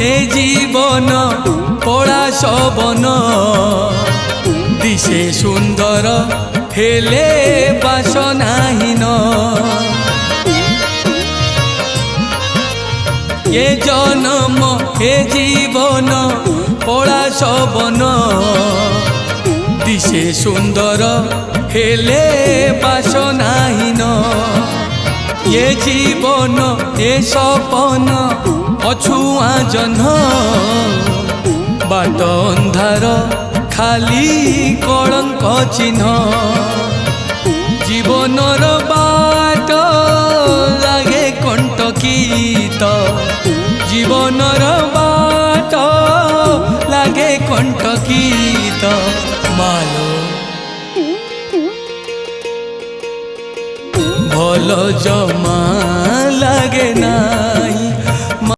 এ জীবন পড়া শোভন দিশে সুন্দর হেলে বাসনাহীন এ জনম এ জীবন পড়া শোভন দিশে সুন্দর হেলে বাসনাহীন এ জীবন এ সপন অছুয়া জহ্ন বাট ଅନ୍ଧାର খালি কলঙ্ক চিহ্ন জীবনর বাট লাগে কণ্টকিত জীবনর বাট লাগে কণ্টকিত মালো ভল জমা লাগে নাই